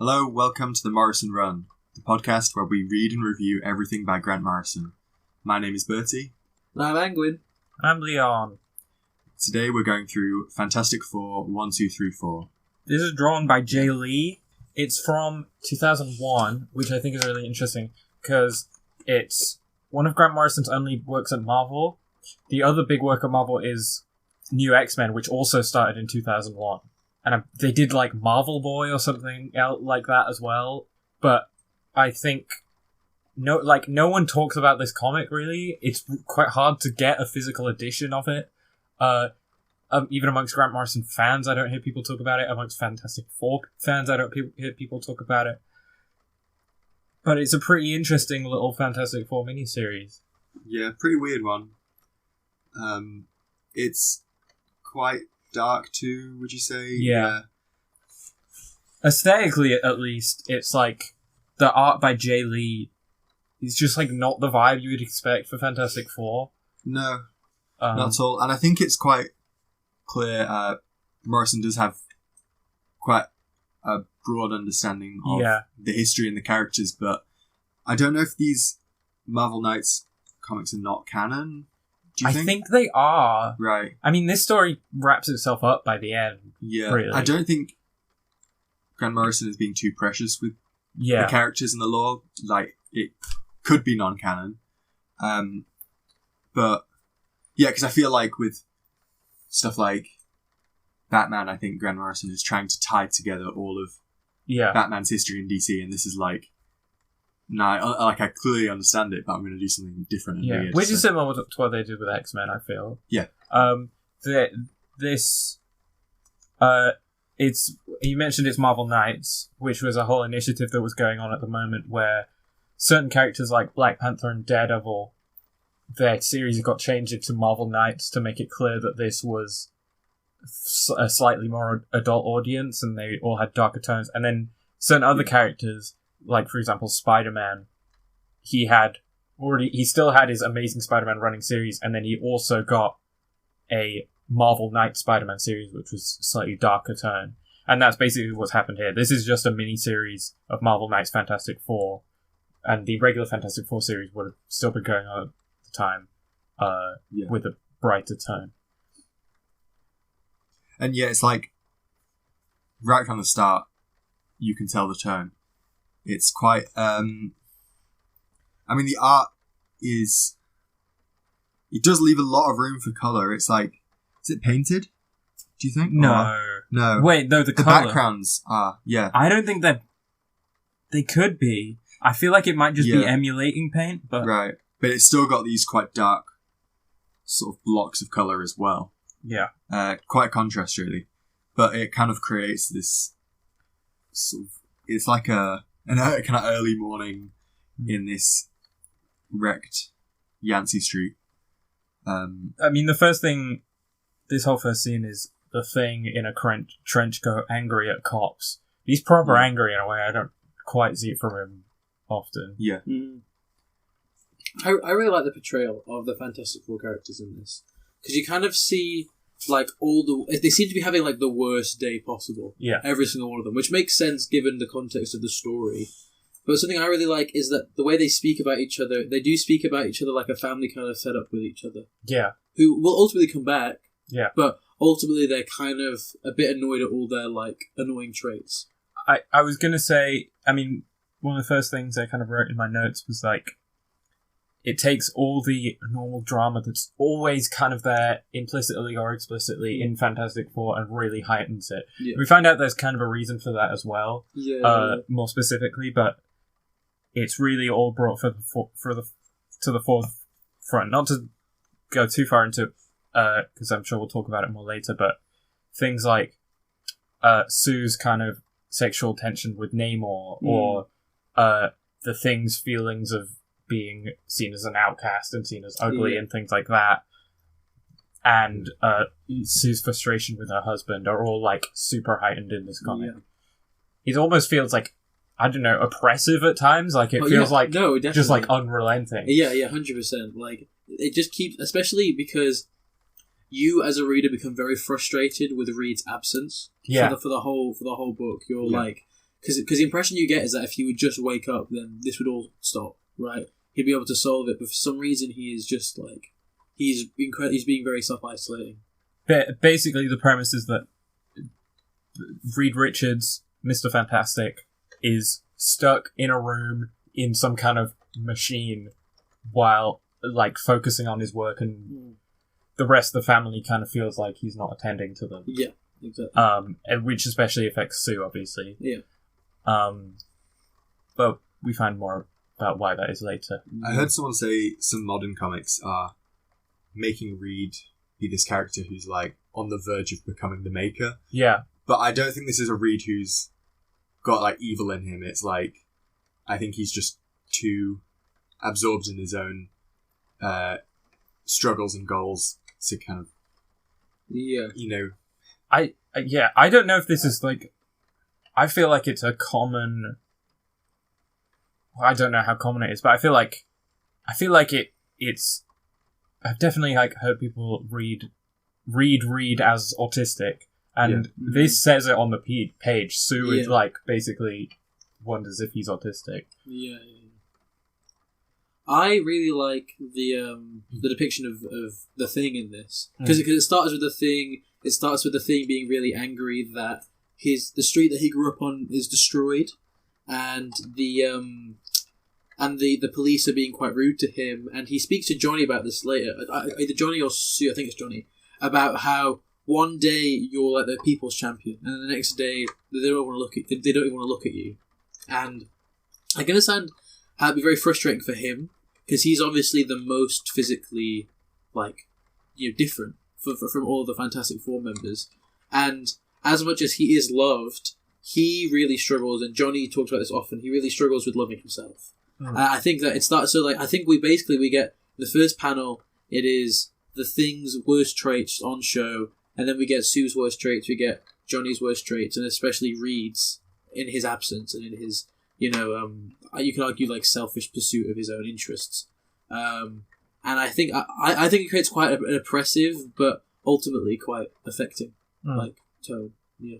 Hello, welcome to the Morrison Run, the podcast where we read and review everything by Grant Morrison. My name is Bertie. I'm Angwin. I'm Leon. Today we're going through Fantastic Four 1, 2, 3, 4. This is drawn by Jay Lee. It's from 2001, which I think is really interesting because it's one of Grant Morrison's only works at Marvel. The other big work at Marvel is New X-Men, which also started in 2001. And they did like Marvel Boy or something like that as well. But I think no one talks about this comic really. It's quite hard to get a physical edition of it. Even amongst Grant Morrison fans, I don't hear people talk about it. Amongst Fantastic Four fans, I don't hear people talk about it. But it's a pretty interesting little Fantastic Four miniseries. Yeah, pretty weird one. It's quite dark too, would you say? Yeah. Aesthetically, at least, it's like the art by Jay Lee is just like not the vibe you would expect for Fantastic Four. No, not at all. And I think it's quite clear Morrison does have quite a broad understanding of the history and the characters, but I don't know if these Marvel Knights comics are not canon. Do you think? I think they are. Right. I mean, this story wraps itself up by the end. Yeah. Really. I don't think Grant Morrison is being too precious with the characters and the lore. Like, it could be non-canon. But, yeah, because I feel like with stuff like Batman, I think Grant Morrison is trying to tie together all of Batman's history in DC, and this is like, I clearly understand it, but I'm going to do something different and weird. Which is similar to what they did with X-Men, I feel. Yeah. You mentioned it's Marvel Knights, which was a whole initiative that was going on at the moment where certain characters like Black Panther and Daredevil, their series got changed into Marvel Knights to make it clear that this was a slightly more adult audience and they all had darker tones. And then certain other characters, like for example Spider-Man, he still had his Amazing Spider-Man running series, and then he also got a Marvel Knight Spider-Man series, which was slightly darker tone. And that's basically what's happened here. This is just a mini-series of Marvel Knights Fantastic Four, and the regular Fantastic Four series would have still been going on at the time with a brighter tone. And yeah, it's like, right from the start, you can tell the tone. It's quite, I mean, the art is, it does leave a lot of room for colour. It's like, is it painted? Do you think? No. No. Wait, no, the colour. Backgrounds are, yeah. I don't think they could be. I feel like it might just be emulating paint, but... Right. But it's still got these quite dark sort of blocks of colour as well. Yeah. Quite a contrast, really. But it kind of creates this sort of... It's like an kind of early morning in this wrecked Yancey Street. I mean, the first thing... This whole first scene is the Thing in a trench coat angry at cops. He's proper angry in a way I don't quite see it from him often. Yeah. I really like the portrayal of the Fantastic Four characters in this. Because you kind of see, like, they seem to be having, like, the worst day possible. Yeah. Every single one of them. Which makes sense given the context of the story. But something I really like is that the way they speak about each other, they do speak about each other like a family kind of set up with each other. Yeah. Who will ultimately come back. Yeah. But ultimately they're kind of a bit annoyed at all their, like, annoying traits. I was going to say, I mean, one of the first things I kind of wrote in my notes was, like, it takes all the normal drama that's always kind of there, implicitly or explicitly, in Fantastic Four and really heightens it. Yeah. We find out there's kind of a reason for that as well, more specifically, but it's really all brought to the forefront. Not to go too far into because I'm sure we'll talk about it more later, but things like Sue's kind of sexual tension with Namor, or the Thing's feelings of being seen as an outcast and seen as ugly and things like that, and Sue's frustration with her husband are all like super heightened in this comic. It almost feels like, I don't know, oppressive at times. Like it feels like just like unrelenting. Yeah, 100%. Like it just keeps, especially because you as a reader become very frustrated with Reed's absence. For the whole book. You're like, because the impression you get is that if he would just wake up, then this would all stop, right? He'd be able to solve it, but for some reason he is just like he's being very self-isolating. Basically, the premise is that Reed Richards, Mr. Fantastic, is stuck in a room in some kind of machine while like focusing on his work, and the rest of the family kind of feels like he's not attending to them. Yeah, exactly. And which especially affects Sue, obviously. Yeah. But we find more about why that is later. I heard someone say some modern comics are making Reed be this character who's like on the verge of becoming the Maker. Yeah. But I don't think this is a Reed who's got like evil in him. It's like, I think he's just too absorbed in his own struggles and goals to kind of, you know. I don't know if this is like, I feel like it's a common, I don't know how common it is, but I feel like it's, I've definitely like heard people read as autistic, and this says it on the page. Sue is like basically wonders if he's autistic. Yeah. I really like the depiction of the Thing in this, because it starts with the Thing. It starts with the Thing being really angry that the street that he grew up on is destroyed, and the police are being quite rude to him. And he speaks to Johnny about this later, either Johnny or Sue. I think it's Johnny, about how one day you're like the people's champion, and the next day they don't want to look at they don't even want to look at you. And I can understand how it'd be very frustrating for him, because he's obviously the most physically different from all of the Fantastic Four members, and as much as he is loved, he really struggles, and Johnny talks about this often, he really struggles with loving himself. I think that it starts, so like, I think we get the first panel, it is the Thing's worst traits on show, and then we get Sue's worst traits, we get Johnny's worst traits, and especially Reed's in his absence, and in his, you can argue like selfish pursuit of his own interests. And I think it creates quite an oppressive, but ultimately quite affecting, tone. Yeah.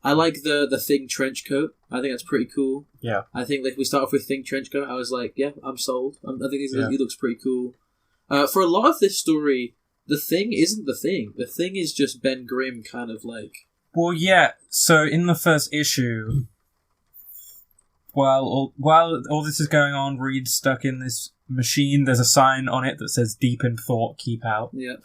I like the Thing trench coat. I think that's pretty cool. Yeah. I think we start off with Thing trench coat. I was like, yeah, I'm sold. I think he looks pretty cool. For a lot of this story, the Thing isn't the Thing. The Thing is just Ben Grimm kind of like... Well, yeah. So in the first issue, while all this is going on, Reed's stuck in this machine. There's a sign on it that says "Deep in Thought, Keep Out." Yeah.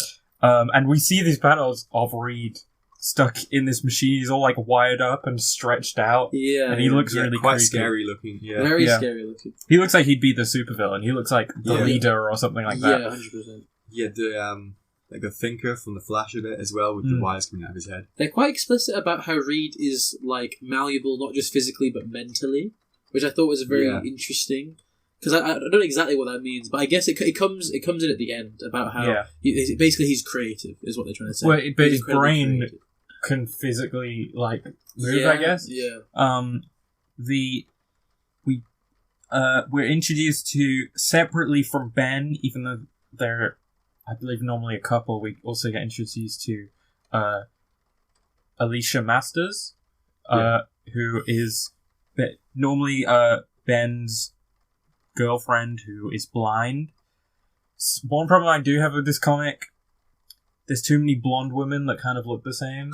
And we see these panels of Reed stuck in this machine. He's all like wired up and stretched out. Yeah. And he looks really quite creepy. scary looking. Yeah. Very scary looking. He looks like he'd be the supervillain. He looks like the leader or something like that. Yeah, 100%. Yeah, the Thinker from the Flash of it as well, with the wires coming out of his head. They're quite explicit about how Reed is like malleable, not just physically but mentally, which I thought was very interesting. Because I don't know exactly what that means, but I guess it comes in at the end about how basically he's creative, is what they're trying to say. Well, but his brain creative. Can physically like move, I guess. Yeah. We're introduced to, separately from Ben, even though they're, I believe, normally a couple. We also get introduced to Alicia Masters, who is normally Ben's girlfriend, who is blind. One problem I do have with this comic, there's too many blonde women that kind of look the same.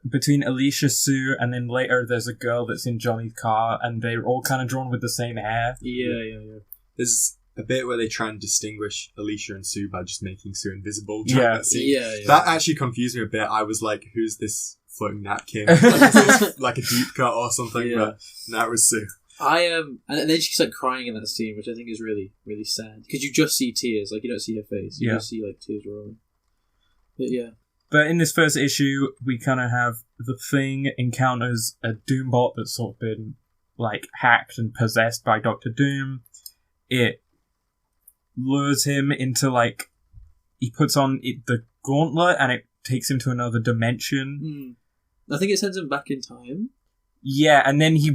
Between Alicia, Sue, and then later there's a girl that's in Johnny's car, and they're all kind of drawn with the same hair. Yeah. There's a bit where they try and distinguish Alicia and Sue by just making Sue invisible. Yeah. That actually confused me a bit. I was like, who's this floating napkin? Like a deep cut or something, but that was Sue. And then she's like crying in that scene, which I think is really, really sad, because you just see tears, like you don't see her face, you just see like tears rolling. But yeah. But in this first issue, we kind of have the Thing encounters a Doombot that's sort of been like hacked and possessed by Dr. Doom. It lures him into like, he puts on the gauntlet and it takes him to another dimension. I think it sends him back in time. Yeah, and then he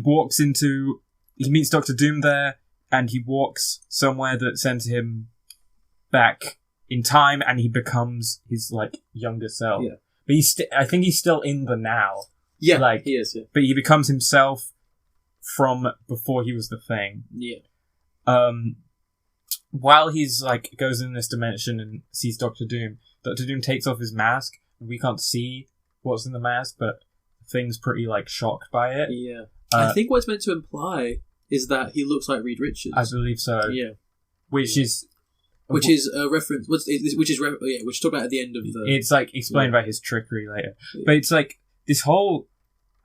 meets Dr. Doom there, and he walks somewhere that sends him back in time, and he becomes his like younger self. Yeah. but I think he's still in the now. Yeah, like he is. Yeah. But he becomes himself from before he was the Thing. Yeah. While he's like goes in this dimension and sees Doctor Doom takes off his mask. And we can't see what's in the mask, but the Thing's pretty like shocked by it. Yeah. I think what's meant to imply is that he looks like Reed Richards. I believe so. Yeah. Which is a reference. Which talk about at the end of the. It's like explained by his trickery later, but it's like this whole.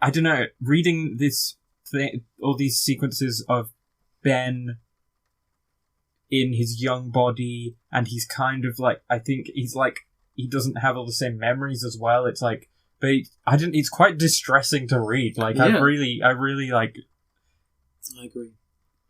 I don't know. Reading this thing, all these sequences of Ben in his young body, and he's kind of like. I think he's like he doesn't have all the same memories as well. It's like, but it's quite distressing to read. Like I really like. I agree.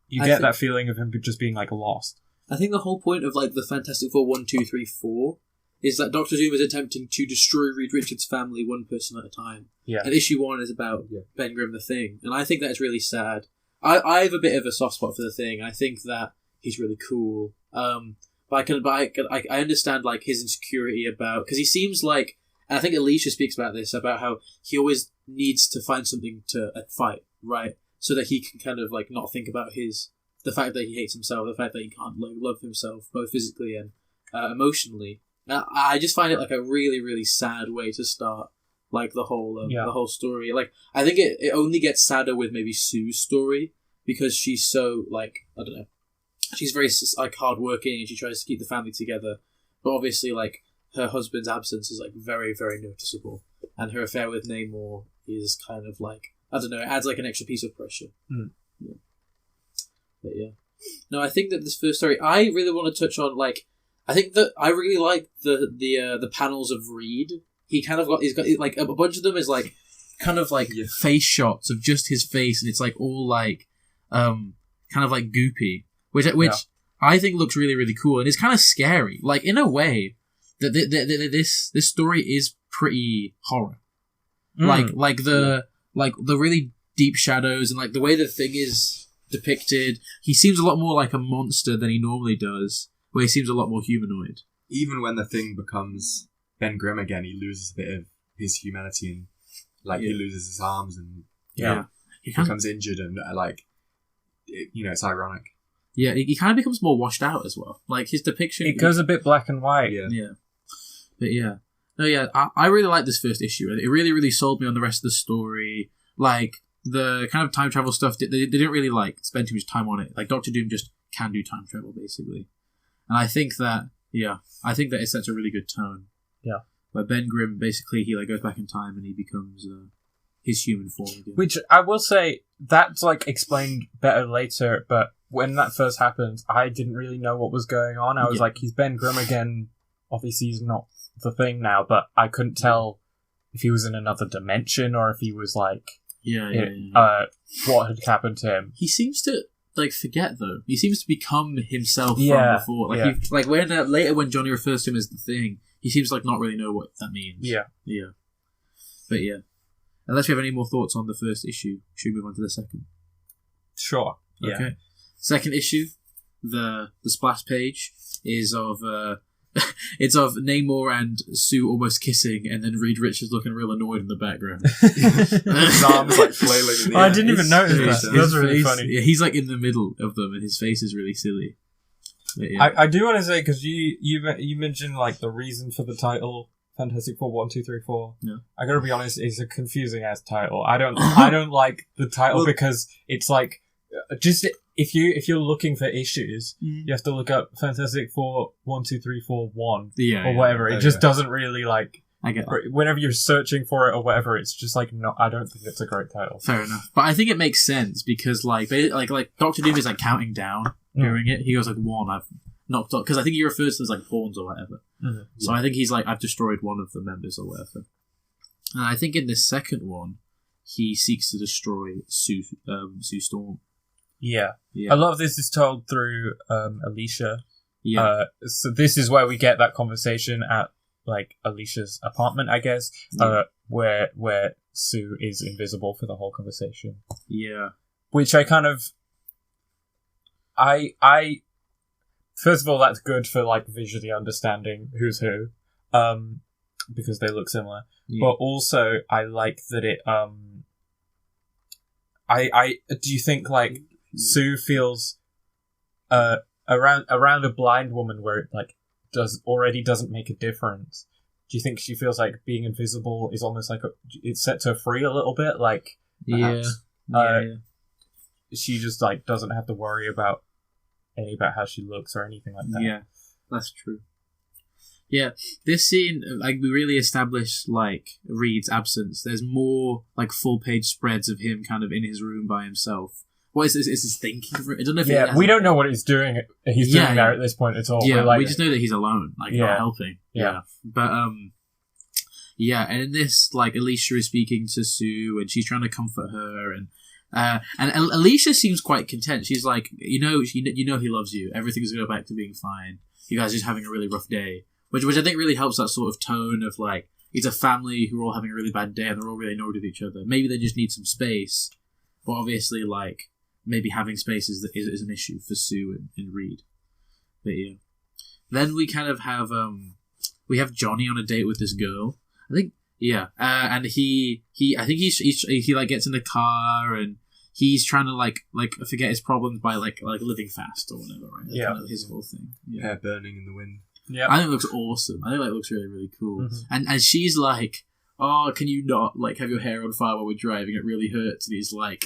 You get that feeling of him just being like lost. I think the whole point of like the Fantastic Four 1, 2, 3, 4 is that Doctor Doom is attempting to destroy Reed Richards' family one person at a time. Yeah. And issue 1 is about Ben Grimm the Thing, and I think that is really sad. I have a bit of a soft spot for the Thing. I think that he's really cool. But I understand like his insecurity about because he seems like, and I think Alicia speaks about this about how he always needs to find something to fight, right? So that he can kind of like not think about the fact that he hates himself, the fact that he can't like love himself both physically and emotionally. I just find it like a really, really sad way to start like the whole story. Like I think it only gets sadder with maybe Sue's story because she's so like I don't know, she's very like hardworking and she tries to keep the family together, but obviously like her husband's absence is like very, very noticeable, and her affair with Namor is kind of like. I don't know, it adds like an extra piece of pressure. Yeah. But yeah. No, I think that this first story, I really want to touch on, like, I think that I really like the panels of Reed. He's got like, a bunch of them is like, kind of like face shots of just his face, and it's like all like, kind of like goopy, which I think looks really, really cool, and it's kind of scary. Like, in a way, that this story is pretty horror. Like the really deep shadows and like the way the Thing is depicted, he seems a lot more like a monster than he normally does, where he seems a lot more humanoid. Even when the Thing becomes Ben Grimm again, he loses a bit of his humanity and like he loses his arms and he becomes injured and it's ironic. Yeah, he kind of becomes more washed out as well. Like his depiction, it goes a bit black and white. But yeah. No, yeah, I really like this first issue. It really, really sold me on the rest of the story. Like, the kind of time travel stuff, they didn't really, like, spend too much time on it. Like, Doctor Doom just can do time travel, basically. And I think that it sets a really good tone. Yeah. Where Ben Grimm, basically, he, like, goes back in time and he becomes his human form again. Which, I will say, that's, like, explained better later, but when that first happened, I didn't really know what was going on. I was like, he's Ben Grimm again. Obviously, he's not the Thing now, but I couldn't tell if he was in another dimension or if he was like what had happened to him. He seems to like forget though. He seems to become himself from before. Like when later when Johnny refers to him as the Thing, he seems like not really know what that means. But yeah, unless you have any more thoughts on the first issue, should we move on to the second? Sure. Okay. Second issue, the splash page is of it's of Namor and Sue almost kissing, and then Reed Richards looking real annoyed in the background. His arms like flailing in the air. I didn't even notice that. That's really funny. Yeah, he's like in the middle of them, and his face is really silly. I do want to say, because you mentioned like the reason for the title Fantastic Four 1, 2, 3, 4. Yeah. I gotta be honest, it's a confusing ass title. I don't like the title because it's like just if you're looking for issues, you have to look up Fantastic Four 1, 2, 3, 4, 1 or whatever. It just doesn't really like. I get that. Whenever you're searching for it or whatever, it's just like no. I don't think it's a great title. Fair enough, but I think it makes sense because like Doctor Doom is like counting down during it. He goes like 1. I've knocked off because I think he refers to them as like pawns or whatever. Mm-hmm. So I think he's like I've destroyed one of the members or whatever. And I think in this second one, he seeks to destroy Sue Storm. Yeah. A lot of this is told through Alicia. Yeah. So this is where we get that conversation at like Alicia's apartment, I guess, where Sue is invisible for the whole conversation. Yeah. Which I kind of I first of all, that's good for like visually understanding who's who. because they look similar. Yeah. But also, I like that it. I do you think like Sue feels around a blind woman where it like doesn't make a difference? Do you think she feels like being invisible is almost like it sets her free a little bit? Like perhaps, she just like doesn't have to worry about how she looks or anything like that. Yeah, that's true. Yeah, this scene, like, we really establish, like, Reed's absence. There's more, like, full-page spreads of him kind of in his room by himself. What is this? Is his thinking? I don't know if we don't know what he's doing. He's doing there at this point at all. Yeah, we just know that he's alone, like, not helping. Yeah. But, and in this, like, Alicia is speaking to Sue, and she's trying to comfort her, and Alicia seems quite content. She's like, you know he loves you. Everything's going to go back to being fine. You guys are just having a really rough day. Which I think really helps that sort of tone of, like, it's a family who are all having a really bad day and they're all really annoyed with each other. Maybe they just need some space. But obviously, like, maybe having space is an issue for Sue and Reed. But yeah. Then we kind of have, we have Johnny on a date with this girl. I think, yeah. And he like, gets in the car and he's trying to, like forget his problems by, like living fast or whatever, right? That's kind of his whole thing. Yeah. Hair burning in the wind. Yeah, I think it looks awesome. I think it looks really, really cool. Mm-hmm. And she's like, "Oh, can you not like have your hair on fire while we're driving? It really hurts." And he's like,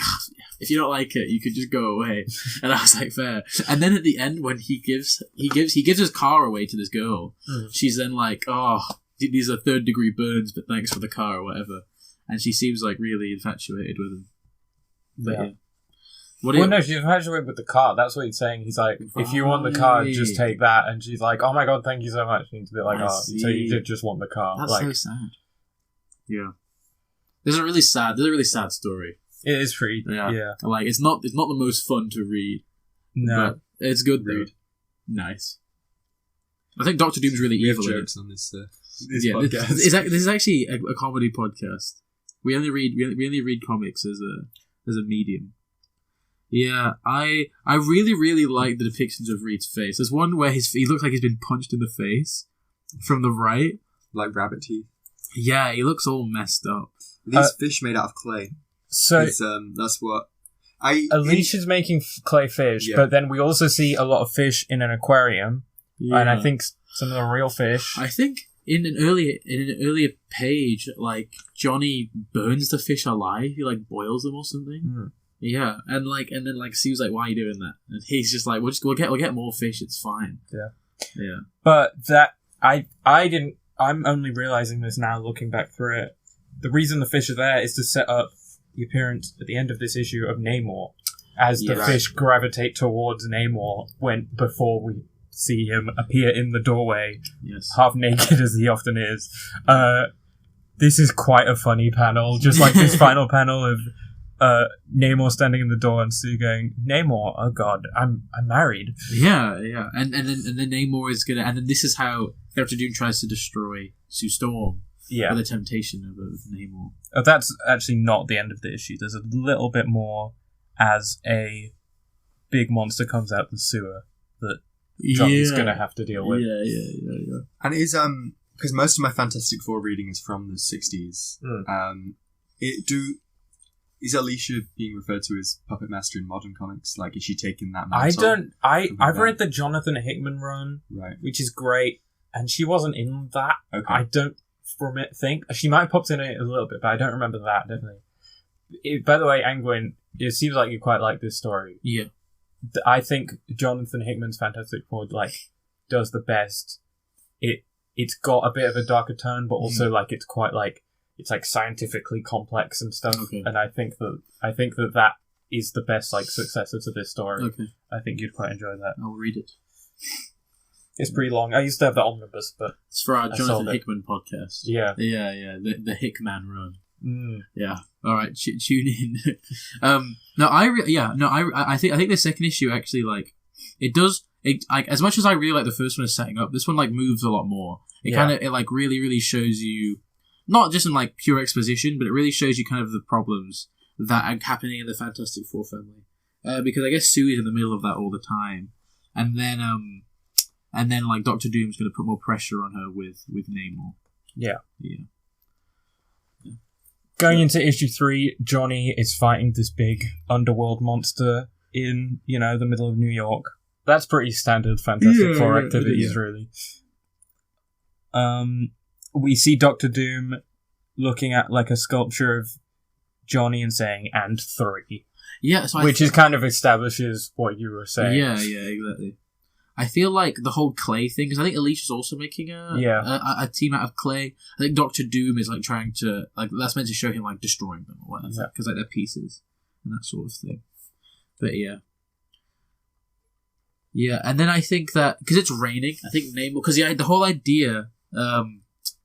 "If you don't like it, you could just go away." And I was like, "Fair." And then at the end, when he gives his car away to this girl, she's then like, "Oh, these are 3rd-degree burns, but thanks for the car or whatever." And she seems like really infatuated with him. But, yeah. No, she's infatuated with the car. That's what he's saying. He's like, if you want the car, just take that. And she's like, oh my god, thank you so much. And he's a bit like, so you did just want the car. That's like, so sad. Yeah. This is a really sad story. It is pretty, yeah. Like, it's not the most fun to read. No. But it's good read. Nice. I think Dr. Doom's really evil. We have jokes on this podcast. This is actually a comedy podcast. We only read comics as a medium. Yeah, I really, really like the depictions of Reed's face. There's one where he looks like he's been punched in the face from the right. Like rabbit teeth. Yeah, he looks all messed up. These fish made out of clay. So that's what... Alicia's making clay fish, but then we also see a lot of fish in an aquarium. Yeah. And I think some of them are real fish. I think in an earlier page, like, Johnny burns the fish alive. He, like, boils them or something. Mm. Yeah, and then Sue's like, "Why are you doing that?" And he's just like, "We'll get more fish. It's fine." Yeah. But that I'm only realizing this now, looking back through it. The reason the fish are there is to set up the appearance at the end of this issue of Namor, as the fish gravitate towards Namor before we see him appear in the doorway, half naked as he often is. This is quite a funny panel, just like this final panel of. Namor standing in the door and Sue going, "Namor, oh god, I'm married." Yeah, and then Namor is gonna, and then this is how Dr. Doom tries to destroy Sue Storm. Yeah, with the temptation of Namor. That's actually not the end of the issue. There's a little bit more as a big monster comes out the sewer that Johnny's gonna have to deal with. Yeah. And it is because most of my Fantastic Four reading is from the 60s. Is Alicia being referred to as Puppet Master in modern comics? Like, is she taking that mantle? I've read the Jonathan Hickman run, right, which is great, and she wasn't in that. Okay. I don't think she might have popped in it a little bit, but I don't remember that definitely. By the way, Angwin, it seems like you quite like this story. Yeah, I think Jonathan Hickman's Fantastic Four does the best. It's got a bit of a darker tone, but also it's quite it's scientifically complex and stuff, and I think that is the best successor to this story. Okay. I think you'd quite enjoy that. I'll read it. It's pretty long. I used to have the omnibus, but it's for our Jonathan Hickman podcast. Yeah. The Hickman run. Mm. Yeah. All right, tune in. I think the second issue actually it does as much as I really like the first one is setting up. This one moves a lot more. It kind of really, really shows you. Not just in pure exposition, but it really shows you kind of the problems that are happening in the Fantastic Four family. Because I guess Sue is in the middle of that all the time, and then Dr. Doom's going to put more pressure on her with Namor. Yeah. Yeah. Going into issue 3, Johnny is fighting this big underworld monster in, the middle of New York. That's pretty standard Fantastic Four activities, really. We see Doctor Doom looking at like a sculpture of Johnny and saying, "and 3." Yeah, so which is kind of establishes what you were saying. Yeah, exactly. I feel like the whole clay thing, because I think Alicia's also making a team out of clay. I think Doctor Doom is like trying to, like, that's meant to show him like destroying them or whatever, because like they're pieces and that sort of thing. But yeah, and then I think that because it's raining, I think Namor, because the whole idea,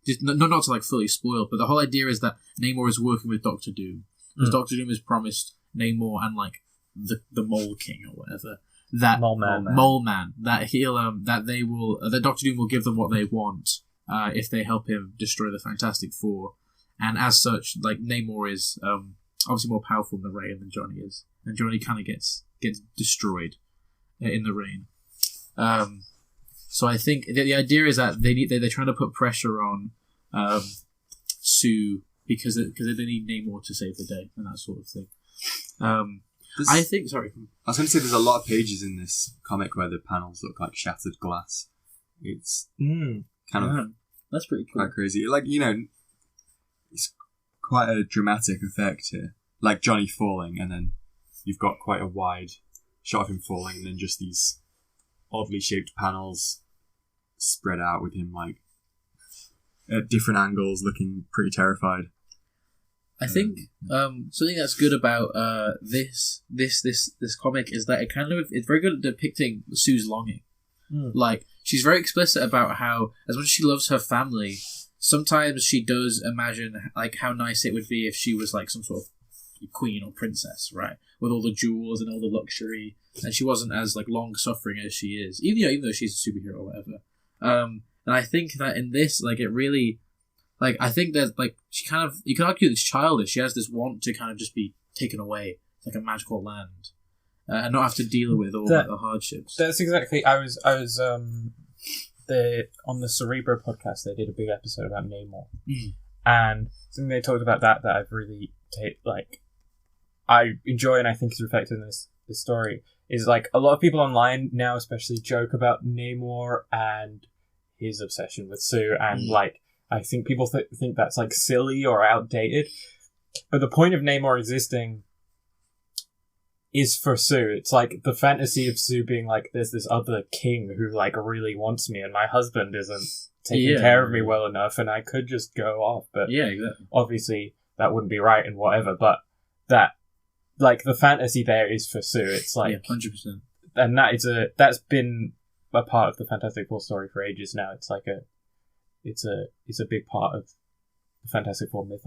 just not to like fully spoil, but the whole idea is that Namor is working with Doctor Doom, because Doctor Doom has promised Namor and like the Mole King or whatever. That Mole Man, that he'll that Doctor Doom will give them what they want if they help him destroy the Fantastic Four, and as such, like Namor is obviously more powerful in the rain than Johnny is, and Johnny kind of gets destroyed in the rain. So I think the idea is that they're trying to put pressure on Sue because they need Namor to save the day and that sort of thing. I think. Sorry, I was going to say there's a lot of pages in this comic where the panels look like shattered glass. It's kind of that's pretty cool. Quite crazy. Like it's quite a dramatic effect here. Like Johnny falling, and then you've got quite a wide shot of him falling, and then just these oddly shaped panels spread out with him like at different angles, looking pretty terrified. I think something that's good about this comic is that it's very good at depicting Sue's longing. Like, she's very explicit about how, as much as she loves her family, sometimes she does imagine like how nice it would be if she was like some sort of queen or princess, right, with all the jewels and all the luxury, and she wasn't as like long suffering as she is, even though she's a superhero or whatever. And I think that in this, like, it really. Like, I think that, like, she kind of... You could argue it's childish. She has this want to kind of just be taken away. It's like a magical land. And not have to deal with all the hardships. That's exactly... I was on the Cerebro podcast, they did a big episode about Namor. And something they talked about that I've really... I enjoy and I think is reflected in this story is, like, a lot of people online now especially joke about Namor and his obsession with Sue and, like... I think people think that's like silly or outdated, but the point of Namor existing is for Sue. It's like the fantasy of Sue being like, there's this other king who like really wants me, and my husband isn't taking care of me well enough, and I could just go off. But exactly. Obviously that wouldn't be right and whatever. But that like the fantasy there is for Sue. It's like 100%, and that's been a part of the Fantastic Four story for ages now. It's like It's a big part of the Fantastic Four myth.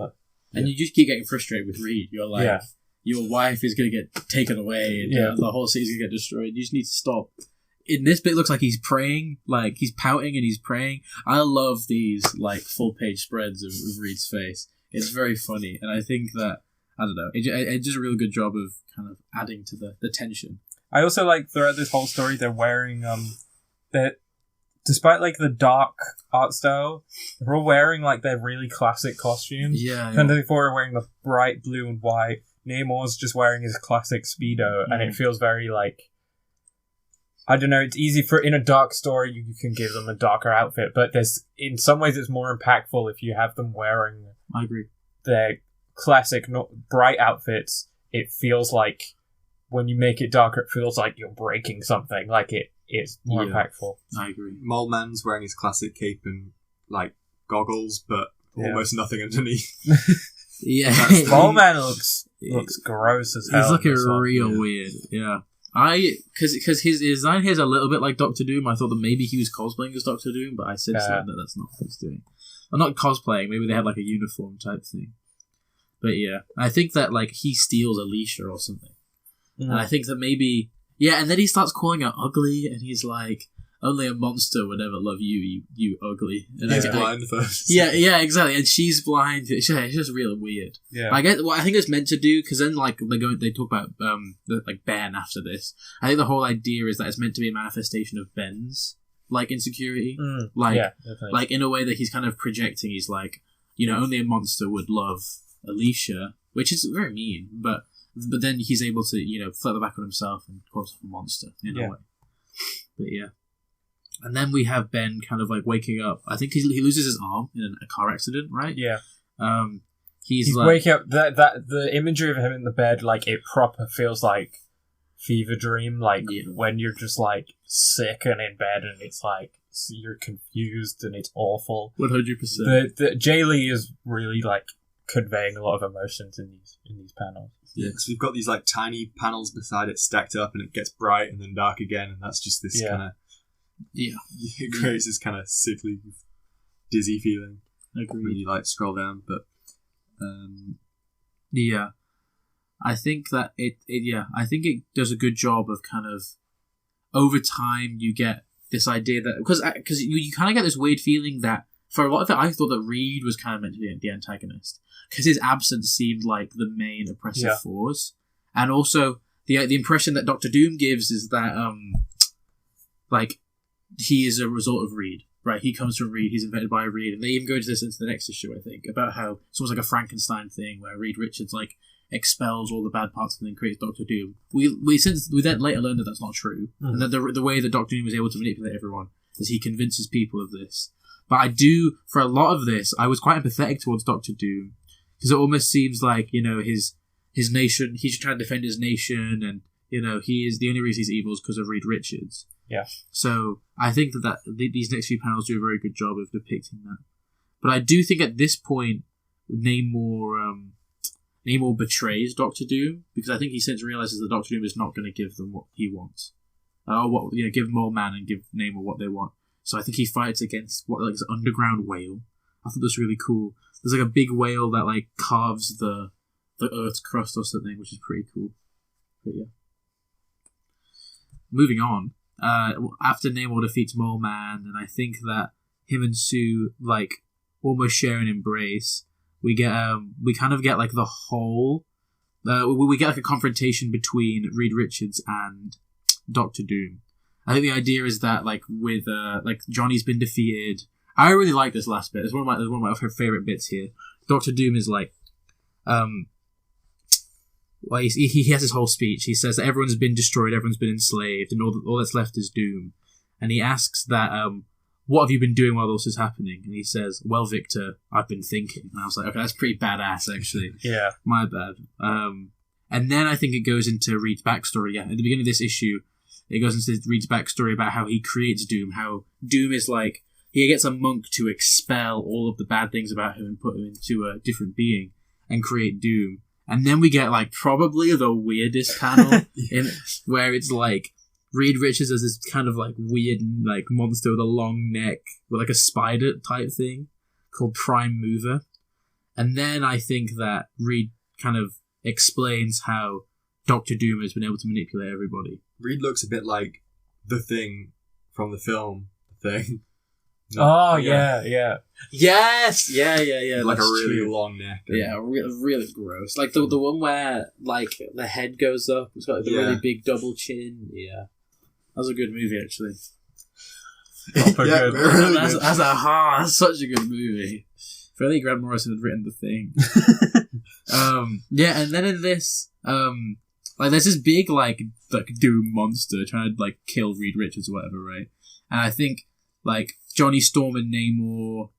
And you just keep getting frustrated with Reed. You're like, your wife is going to get taken away, and the whole city's going to get destroyed. You just need to stop. In this bit, it looks like he's praying, like he's pouting and he's praying. I love these like full page spreads of Reed's face. It's very funny, and I think that I don't know. It does a really good job of kind of adding to the tension. I also like throughout this whole story, they're wearing despite like the dark art style, they're all wearing like their really classic costumes. Fantastic Four are wearing the bright blue and white. Namor's just wearing his classic Speedo, and it feels very like, I don't know, it's easy for, in a dark story, you can give them a darker outfit, but in some ways it's more impactful if you have them wearing I agree. Their classic bright outfits. It feels like, when you make it darker, it feels like you're breaking something, like it's more impactful. I agree. Mole Man's wearing his classic cape and like goggles, but almost nothing underneath. Mole Man looks gross as hell. He's looking real weird. Yeah, because his design here is a little bit like Doctor Doom. I thought that maybe he was cosplaying as Doctor Doom, but I since learned that that's not what he's doing. Well, not cosplaying. Maybe they had like a uniform type thing. But yeah, I think that like he steals Alicia or something. And I think that maybe... Yeah, and then he starts calling her ugly, and he's like, only a monster would ever love you ugly. And he's blind first. Yeah, exactly. And she's blind. It's just really weird. Yeah. I get what I think it's meant to do, because then like they talk about like Ben after this. I think the whole idea is that it's meant to be a manifestation of Ben's like insecurity, definitely. like in a way that he's kind of projecting. He's like, only a monster would love Alicia, which is very mean, but then he's able to flip the back on himself and call himself a monster in a way. But yeah. And then we have Ben kind of like waking up. I think he loses his arm in a car accident, right? Yeah. He's like, waking up. That the imagery of him in the bed, like it proper feels like fever dream. Like when you're just like sick and in bed, and it's like you're confused and it's awful. 100%. The Jay Lee is really like conveying a lot of emotions in these panels. Yeah, because we've got these like tiny panels beside it stacked up, and it gets bright and then dark again, and that's just this kind of it creates this kind of sickly, dizzy feeling. Agreed. When you like scroll down, but I think that I think it does a good job of kind of over time you get this idea that because you kind of get this weird feeling that for a lot of it I thought that Reed was kind of meant to be the antagonist because his absence seemed like the main oppressive force, and also the impression that Dr. Doom gives is that like he is a result of Reed. Right, he comes from Reed, he's invented by Reed, and they even go into this into the next issue, I think, about how it's almost like a Frankenstein thing where Reed Richards like expels all the bad parts and then creates Doctor Doom. We then later learned that that's not true, and that the way that Doctor Doom was able to manipulate everyone is he convinces people of this. But I do, for a lot of this, I was quite empathetic towards Doctor Doom because it almost seems like his nation, he's trying to defend his nation, and he is the only reason he's evil is because of Reed Richards. Yeah. So I think that these next few panels do a very good job of depicting that. But I do think at this point, Namor betrays Doctor Doom because I think he since realizes that Doctor Doom is not going to give them what he wants, give Mole Man and give Namor what they want. So I think he fights against this underground whale. I thought that's really cool. There's like a big whale that like carves the Earth's crust or something, which is pretty cool. But yeah. Moving on. After Namor defeats Mole Man, and I think that him and Sue like almost share an embrace. We kind of get like the whole. We get like a confrontation between Reed Richards and Doctor Doom. I think the idea is that like with Johnny's been defeated. I really like this last bit. It's one of my favorite bits here. Doctor Doom is like, well, he has his whole speech. He says that everyone's been destroyed, everyone's been enslaved, and all that's left is Doom. And he asks that, what have you been doing while this is happening? And he says, well, Victor, I've been thinking. And I was like, okay, that's pretty badass, actually. Yeah. My bad. And then I think it goes into Reed's backstory. Yeah, at the beginning of this issue, it goes into Reed's backstory about how he creates Doom, how Doom is like, he gets a monk to expel all of the bad things about him and put him into a different being and create Doom. And then we get like probably the weirdest panel where it's like Reed Richards as this kind of like weird like monster with a long neck with like a spider type thing called Prime Mover. And then I think that Reed kind of explains how Doctor Doom has been able to manipulate everybody. Reed looks a bit like the Thing from the film The Thing. No, yeah. Yes, yeah. Like a really long neck. Yeah, really gross. Like the one where like the head goes up. It's got like, the really big double chin. Yeah, that was a good movie actually. That's such a good movie. If only Grant Morrison had written The Thing. And then in this, like there's this big like Doom monster trying to like kill Reed Richards or whatever, right? And I think like Johnny Storm and Namor,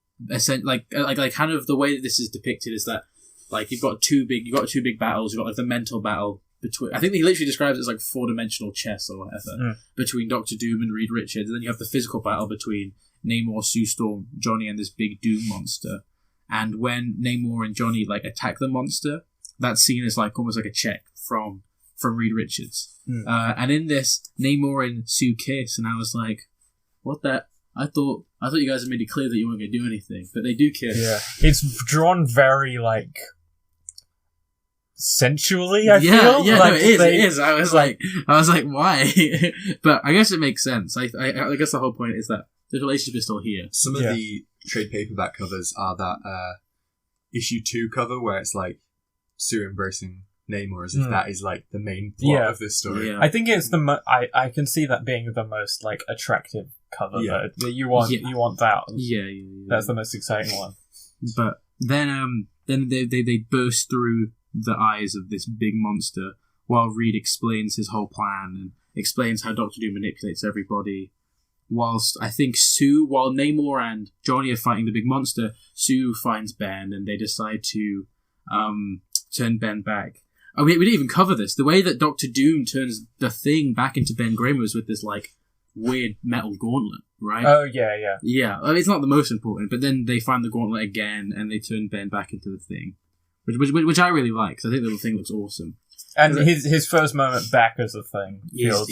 like kind of the way that this is depicted is that like you've got two big battles. You've got like the mental battle between. I think he literally describes it as like 4-dimensional chess or whatever between Doctor Doom and Reed Richards, and then you have the physical battle between Namor, Sue Storm, Johnny, and this big Doom monster. And when Namor and Johnny like attack the monster, that's seen as like almost like a check from Reed Richards. And in this, Namor and Sue kiss, and I was like, what that? I thought you guys had made it clear that you weren't going to do anything, but they do kiss. Yeah, it's drawn very like sensually. I feel. Yeah, like, no, it is. I was like, why? But I guess it makes sense. I guess the whole point is that the relationship is still here. Some of the trade paperback covers are that issue 2 cover where it's like Sue embracing Namor as if that is like the main plot of this story. Yeah. I think it's I can see that being the most like attractive cover that you want. Yeah. You want that. Yeah. That's the most exciting one. But then they burst through the eyes of this big monster while Reed explains his whole plan and explains how Doctor Doom manipulates everybody. Whilst I think while Namor and Johnny are fighting the big monster, Sue finds Ben and they decide to turn Ben back. Oh, we didn't even cover this. The way that Doctor Doom turns the Thing back into Ben Grimm was with this like weird metal gauntlet, right? Oh yeah. Yeah, I mean, it's not the most important, but then they find the gauntlet again and they turn Ben back into the Thing, which I really like because I think the Thing looks awesome. And his first moment back as a Thing feels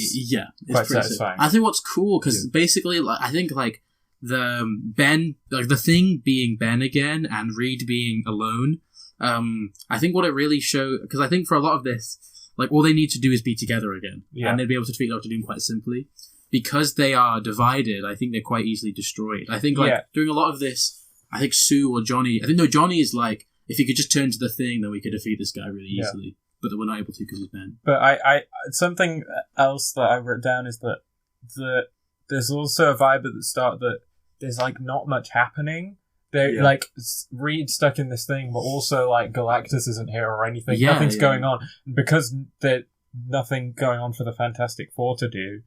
quite satisfying. I think what's cool because basically, like, I think like the Thing being Ben again and Reed being alone. I think what it really shows, because I think for a lot of this, like all they need to do is be together again, and they'd be able to defeat Doctor Doom quite simply. Because they are divided, I think they're quite easily destroyed. I think doing a lot of this, I think Sue or Johnny, Johnny is like, if he could just turn to the Thing, then we could defeat this guy really easily. But we're not able to because he's Ben. But I something else that I wrote down is that there's also a vibe at the start that there's like not much happening. They're like Reed stuck in this thing, but also like Galactus isn't here or anything. Nothing's going on because there's nothing going on for the Fantastic Four to do.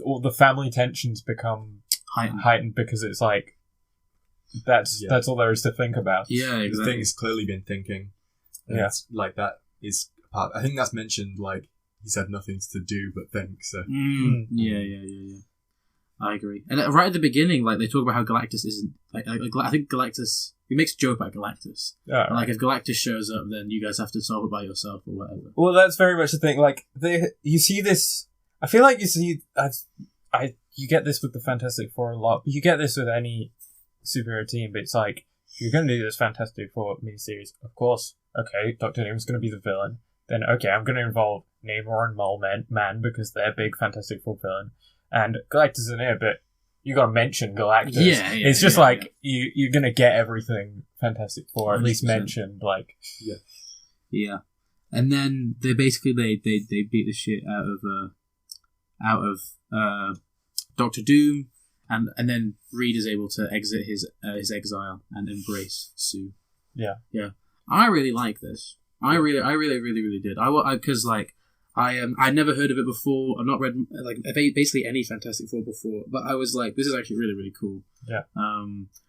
All the family tensions become heightened because it's like that's all there is to think about. Yeah, exactly. The Thing's clearly been thinking. It's like that is part. I think that's mentioned. Like he's had nothing to do but think. So yeah. I agree. And right at the beginning, like they talk about how Galactus isn't like I think Galactus. He makes a joke about Galactus. And, like if Galactus shows up, then you guys have to solve it by yourself or whatever. Well, that's very much the thing. Like you see this. I feel like you see. You get this with the Fantastic Four a lot. But you get this with any superhero team. But it's like you're going to do this Fantastic Four miniseries, of course. Okay, Doctor Doom's going to be the villain. Then okay, I'm going to involve Namor and Mole Man because they're big Fantastic Four villain. And Galactus isn't here, but you got to mention Galactus. It's just you're going to get everything Fantastic Four at least mentioned. Like yeah. And then they basically they beat the shit out of Doctor Doom, and then Reed is able to exit his exile and embrace Sue. Yeah. I really like this. I really did. Because I never heard of it before. I've not read like basically any Fantastic Four before, but I was like, this is actually really, really cool. Yeah.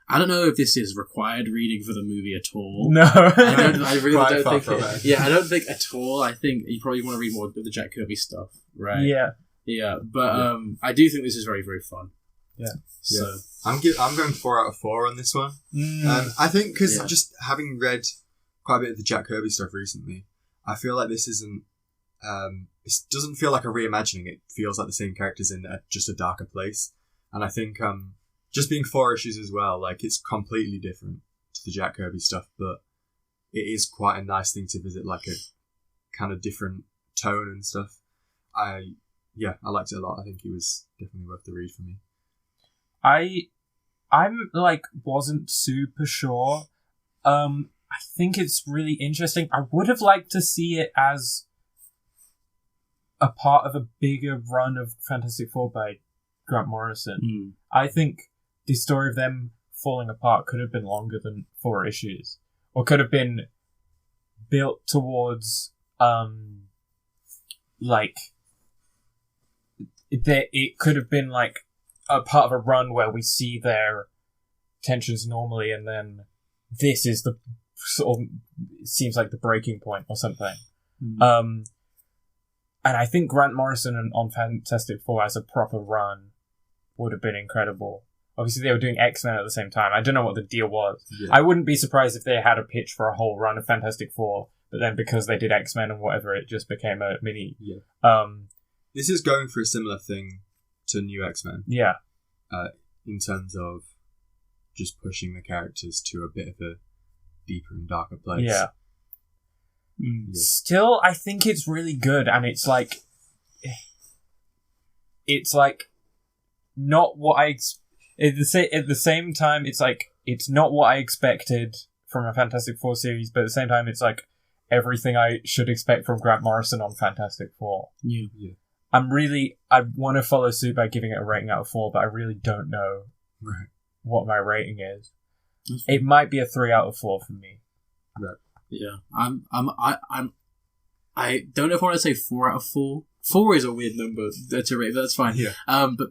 I don't know if this is required reading for the movie at all. No, I really don't think it. Yeah, I don't think at all. I think you probably want to read more of the Jack Kirby stuff, right? Yeah. But I do think this is very, very fun. Yeah. So I'm going 4 out of 4 on this one. I think because just having read quite a bit of the Jack Kirby stuff recently, I feel like this isn't. It doesn't feel like a reimagining. It feels like the same characters in just a darker place. And I think just being 4 issues as well, like it's completely different to the Jack Kirby stuff, but it is quite a nice thing to visit, like a kind of different tone and stuff. I liked it a lot. I think it was definitely worth the read for me. I'm like wasn't super sure. I think it's really interesting. I would have liked to see it as a part of a bigger run of Fantastic Four by Grant Morrison. I think the story of them falling apart could have been longer than 4 issues, or could have been built towards it could have been like a part of a run where we see their tensions normally, and then this is the sort of seems like the breaking point or something. And I think Grant Morrison on Fantastic Four as a proper run would have been incredible. Obviously, they were doing X-Men at the same time. I don't know what the deal was. Yeah. I wouldn't be surprised if they had a pitch for a whole run of Fantastic Four, but then because they did X-Men and whatever, it just became a mini. Yeah. This is going for a similar thing to New X-Men. Yeah. In terms of just pushing the characters to a bit of a deeper and darker place. Yeah. Still, I think it's really good, and it's like not what I at the same time it's like it's not what I expected from a Fantastic Four series, but at the same time it's like everything I should expect from Grant Morrison on Fantastic Four. Yeah. I want to follow suit by giving it a rating out of 4, but I really don't know what my rating is. It might be a 3 out of 4 for me. Right. Yeah. I don't know if I want to say 4 out of 4. 4 is a weird number to rate, but that's fine. Yeah. But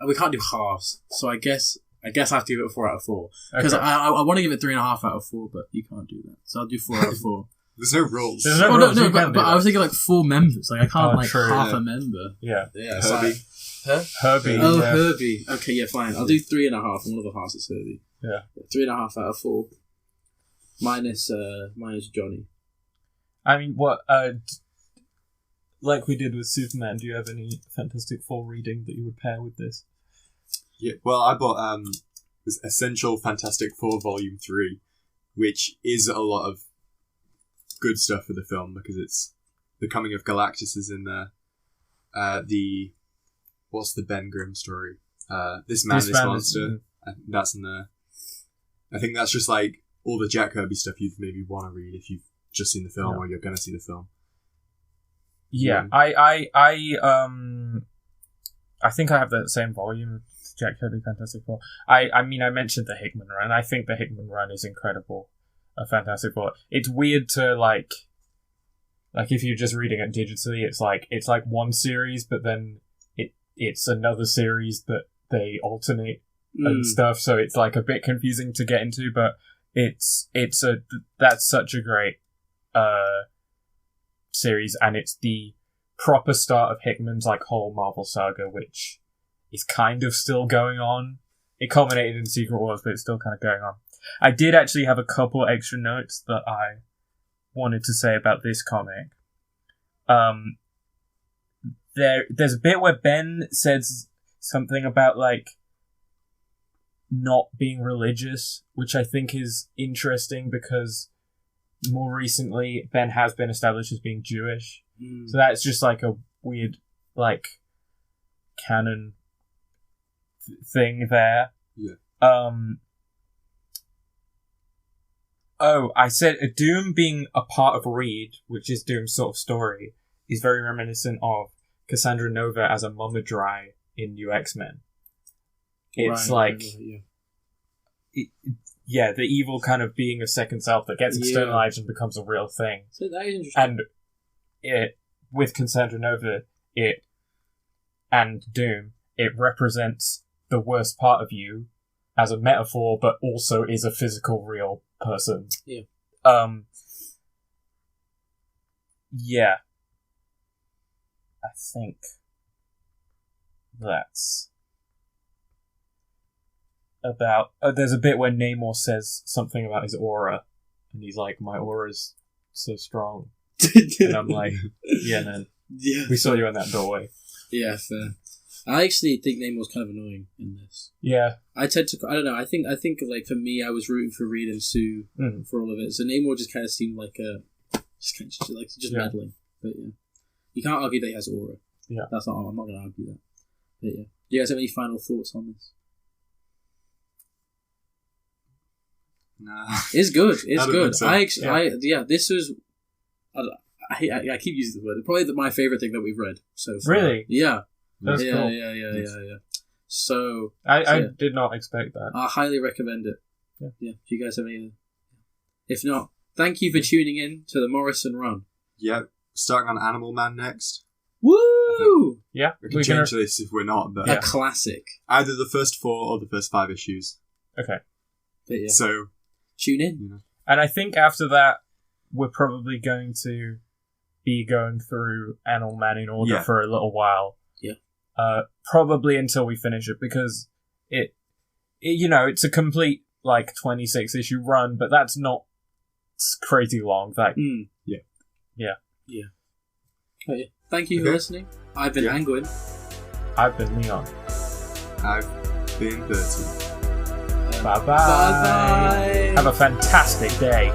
we can't do halves, so I guess I have to give it a 4 out of 4. Because Okay. I want to give it 3.5 out of 4, but you can't do that. So I'll do 4 out of 4. There's no rules. There's no Oh, rules, no, you can but do I was thinking like 4 members. Like I can't true, half yeah. a member. Yeah. Yeah. Herbie. Herbie. Oh, yeah. Herbie. Okay, yeah, fine. I'll do 3.5, and one of the halves is Herbie. Yeah. 3.5 out of 4. Minus Johnny. I mean, what, like we did with Superman, do you have any Fantastic Four reading that you would pair with this? Yeah, well, I bought this Essential Fantastic Four Volume 3, which is a lot of good stuff for the film because it's the coming of Galactus is in there. What's the Ben Grimm story? This Man, This Monster. That's in there. I think that's just like all the Jack Kirby stuff you'd maybe want to read if you've just seen the film or you're going to see the film. Yeah, I think I have the same volume of Jack Kirby Fantastic Four. I mean, I mentioned the Hickman run. I think the Hickman run is incredible. A Fantastic Four. It's weird to like if you're just reading it digitally, it's like one series, but then it's another series that they alternate and stuff. So it's like a bit confusing to get into, but that's such a great series, and it's the proper start of Hickman's like whole Marvel saga, which is kind of still going on. It culminated in Secret Wars, but it's still kind of going on. I did actually have a couple extra notes that I wanted to say about this comic. There's a bit where Ben says something about like not being religious, which I think is interesting because more recently Ben has been established as being Jewish. So that's just like a weird like canon thing there. Yeah. I said Doom being a part of Reed, which is Doom's sort of story, is very reminiscent of Cassandra Nova as a Mummerdry in New X-Men. It's the evil kind of being of second self that gets externalized and becomes a real thing. So that is interesting. And with Cassandra Nova, and Doom, it represents the worst part of you as a metaphor, but also is a physical, real person. Yeah. Yeah. I think that's about... there's a bit where Namor says something about his aura, and he's like, my aura's so strong. And I'm like, yeah, man. Yeah. We saw you in that doorway. Yeah, fair. I actually think Namor's kind of annoying in this. Yeah. I don't know, I think like for me, I was rooting for Reed and Sue for all of it. So Namor just kind of seemed like just meddling. But yeah. You can't argue that he has aura. Yeah. I'm not going to argue that. But yeah. Do you guys have any final thoughts on this? Nah. It's good. It's good. So. This was... I keep using the word. Probably my favourite thing that we've read so far. Really? Yeah. That's cool. Yeah. So... I did not expect that. I highly recommend it. Yeah. Do you guys have any... If not, thank you for tuning in to the Morrison Run. Yeah. Starting on Animal Man next. Woo! Yeah. We can change this if we're not, but... A classic. Either the first 4 or the first 5 issues. Okay. But yeah. So... Tune in. You know. And I think after that, we're probably going to be going through Animal Man in order for a little while. Yeah. Probably until we finish it, because it it's a complete, 26 issue run, but that's not crazy long. Yeah. Oh, yeah. Thank you for listening. I've been Angwin. I've been Leon. I've been Bertie. Bye-bye. Bye-bye. Have a fantastic day.